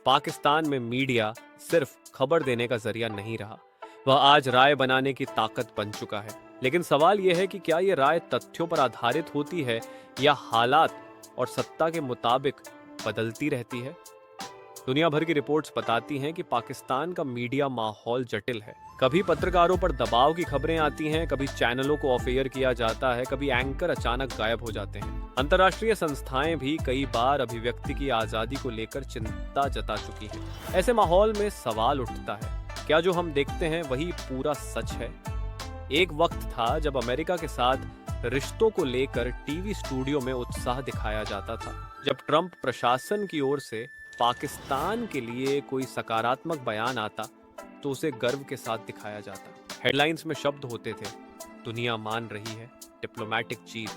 पाकिस्तान में मीडिया सिर्फ खबर देने का जरिया नहीं रहा, वह आज राय बनाने की ताकत बन चुका है। लेकिन सवाल यह है कि क्या यह राय तथ्यों पर आधारित होती है या हालात और सत्ता के मुताबिक बदलती रहती है। दुनिया भर की रिपोर्ट्स बताती हैं कि पाकिस्तान का मीडिया माहौल जटिल है। कभी पत्रकारों पर दबाव की खबरें आती हैं, कभी चैनलों को ऑफ एयर किया जाता है, कभी एंकर अचानक गायब हो जाते हैं। अंतर्राष्ट्रीय संस्थाएं भी कई बार अभिव्यक्ति की आजादी को लेकर चिंता जता चुकी हैं। ऐसे माहौल में सवाल उठता है, क्या जो हम देखते हैं वही पूरा सच है? एक वक्त था जब अमेरिका के साथ रिश्तों को लेकर टीवी स्टूडियो में उत्साह दिखाया जाता था। जब ट्रंप प्रशासन की ओर से पाकिस्तान के लिए कोई सकारात्मक बयान आता तो उसे गर्व के साथ दिखाया जाता। हेडलाइंस में शब्द होते थे, दुनिया मान रही है, डिप्लोमेटिक जीत,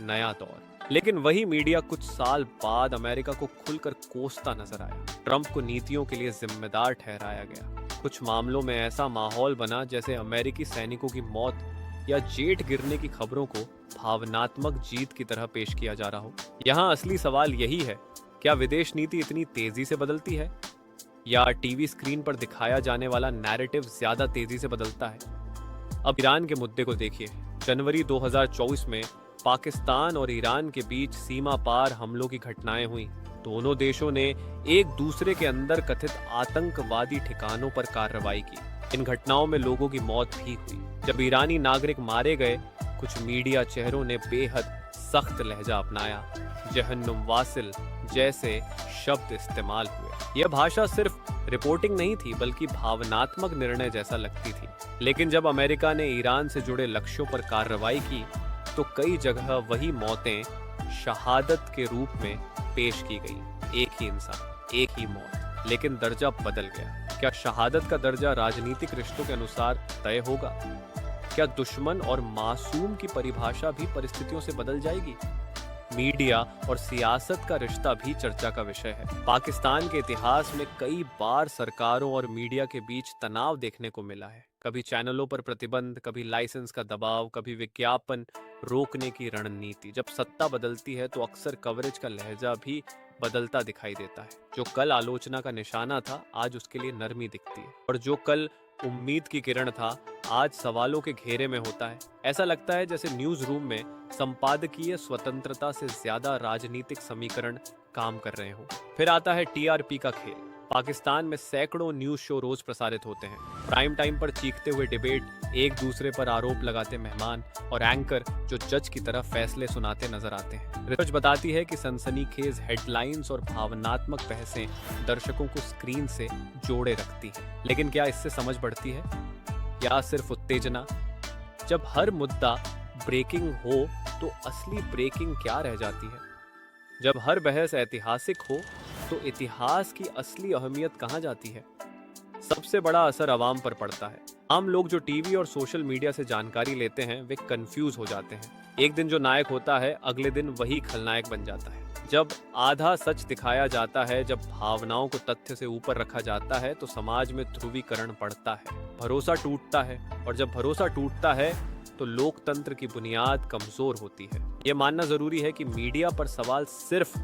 नया दौर। लेकिन वही मीडिया कुछ साल बाद अमेरिका को खुलकर कोसता नजर आया। ट्रंप को नीतियों के लिए जिम्मेदार ठहराया गया। कुछ मामलों में ऐसा माहौल बना जैसे अमेरिकी सैनिकों की मौत या जेट गिरने की खबरों को भावनात्मक जीत की तरह पेश किया जा रहा हो। यहाँ असली सवाल यही है, क्या विदेश नीति इतनी तेजी से बदलती है या टीवी स्क्रीन पर दिखाया जाने वाला नैरेटिव ज्यादा तेजी से बदलता है? अब ईरान के मुद्दे को देखिए। जनवरी 2024 में पाकिस्तान और ईरान के बीच सीमा पार हमलों की घटनाएं हुई। दोनों देशों ने एक दूसरे के अंदर कथित आतंकवादी ठिकानों पर कार्रवाई की। इन घटनाओं में लोगों की मौत भी हुई। जब ईरानी नागरिक मारे गए, कुछ मीडिया चेहरों ने बेहद सख्त लहजा अपनाया। जहन्नुम वासिल जैसे शब्द इस्तेमाल हुए। यह भाषा सिर्फ रिपोर्टिंग नहीं थी बल्कि भावनात्मक निर्णय जैसा लगती थी। लेकिन जब अमेरिका ने ईरान से जुड़े लक्ष्यों पर कार्रवाई की तो कई जगह वही मौतें शहादत के रूप में पेश की गई। एक ही इंसान, एक ही मौत, लेकिन दर्जा बदल गया। क्या शहादत का दर्जा राजनीतिक रिश्तों के अनुसार तय होगा? क्या दुश्मन और मासूम की परिभाषा भी परिस्थितियों से बदल जाएगी? मीडिया और सियासत का रिश्ता भी चर्चा का विषय है। पाकिस्तान के इतिहास में कई बार सरकारों और मीडिया के बीच तनाव देखने को मिला है। कभी चैनलों पर प्रतिबंध, कभी लाइसेंस का दबाव, कभी विज्ञापन रोकने की रणनीति। जब सत्ता बदलती है तो अक्सर कवरेज का लहजा भी बदलता दिखाई देता है। जो कल आलोचना का निशाना था, आज उसके लिए नरमी दिखती है, और जो कल उम्मीद की किरण था, आज सवालों के घेरे में होता है। ऐसा लगता है जैसे न्यूज रूम में संपादकीय स्वतंत्रता से ज्यादा राजनीतिक समीकरण काम कर रहे हों। फिर आता है टीआरपी का खेल। पाकिस्तान में सैकड़ों न्यूज शो रोज प्रसारित होते हैं। प्राइम टाइम पर चीखते हुए डिबेट, एक दूसरे पर आरोप लगाते मेहमान और एंकर जो जज की तरह फैसले सुनाते नजर आते हैं। रिसर्च बताती है कि सनसनीखेज हेडलाइंस और भावनात्मक बहसें दर्शकों को स्क्रीन से जोड़े रखती हैं। लेकिन क्या इससे समझ बढ़ती है या सिर्फ उत्तेजना? जब हर मुद्दा ब्रेकिंग हो तो असली ब्रेकिंग क्या रह जाती है? जब हर बहस ऐतिहासिक हो तो इतिहास की असली अहमियत कहां जाती है? सबसे बड़ा असर आवाम पर पड़ता है। आम लोग जो टीवी और सोशल मीडिया से जानकारी लेते हैं, वे कंफ्यूज हो जाते हैं। एक दिन जो नायक होता है, अगले दिन वही खलनायक बन जाता है। जब आधा सच दिखाया जाता है, जब भावनाओं को तथ्य से ऊपर रखा जाता है, तो समाज में ध्रुवीकरण बढ़ता है, भरोसा टूटता है, और जब भरोसा टूटता है तो लोकतंत्र की बुनियाद कमजोर होती है। यह मानना जरूरी है कि मीडिया पर सवाल सिर्फ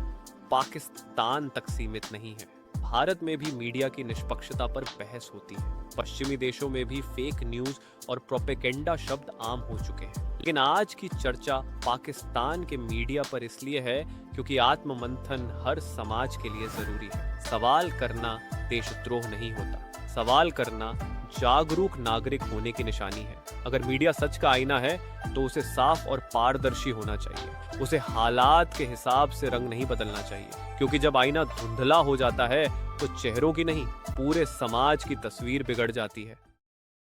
पाकिस्तान तक सीमित नहीं है। भारत में भी मीडिया की निष्पक्षता पर बहस होती है। पश्चिमी देशों में भी फेक न्यूज और प्रोपेगेंडा शब्द आम हो चुके हैं। लेकिन आज की चर्चा पाकिस्तान के मीडिया पर इसलिए है क्योंकि आत्ममंथन हर समाज के लिए जरूरी है। सवाल करना देशद्रोह नहीं होता, सवाल करना जागरूक नागरिक होने की निशानी है। अगर मीडिया सच का आईना है तो उसे साफ और पारदर्शी होना चाहिए। उसे हालात के हिसाब से रंग नहीं बदलना चाहिए, क्योंकि जब आईना धुंधला हो जाता है तो चेहरों की नहीं, पूरे समाज की तस्वीर बिगड़ जाती है।